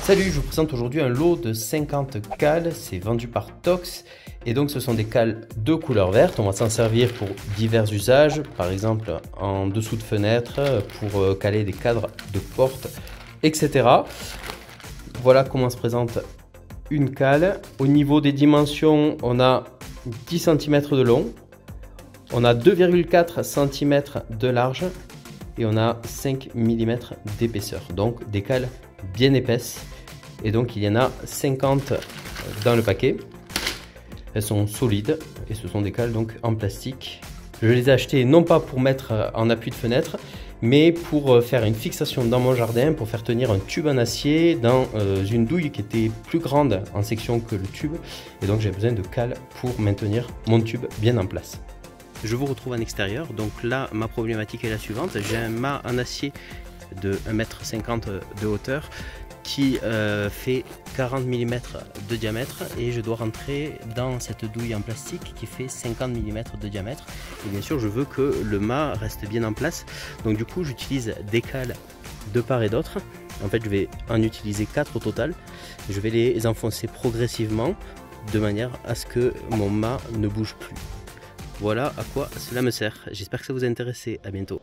Salut, je vous présente aujourd'hui un lot de 50 cales, c'est vendu par Tox et donc ce sont des cales de couleur verte. On va s'en servir pour divers usages, par exemple en dessous de fenêtres, pour caler des cadres de porte, etc. Voilà comment se présente une cale. Au niveau des dimensions, on a 10 cm de long, on a 2,4 cm de large et on a 5 mm d'épaisseur, donc des cales bien épaisses. Et donc il y en a 50 dans le paquet. Elles sont solides et ce sont des cales donc en plastique. Je les ai achetées non pas pour mettre en appui de fenêtre, mais pour faire une fixation dans mon jardin, pour faire tenir un tube en acier dans une douille qui était plus grande en section que le tube. Et donc j'ai besoin de cales pour maintenir mon tube bien en place. Je vous retrouve en extérieur. Donc là, ma problématique est la suivante. J'ai un mât en acier de 1,50 m de hauteur qui fait 40 mm de diamètre et je dois rentrer dans cette douille en plastique qui fait 50 mm de diamètre. Et bien sûr, je veux que le mât reste bien en place. Donc du coup, j'utilise des cales de part et d'autre. En fait, je vais en utiliser 4 au total. Je vais les enfoncer progressivement de manière à ce que mon mât ne bouge plus. Voilà à quoi cela me sert. J'espère que ça vous a intéressé. À bientôt.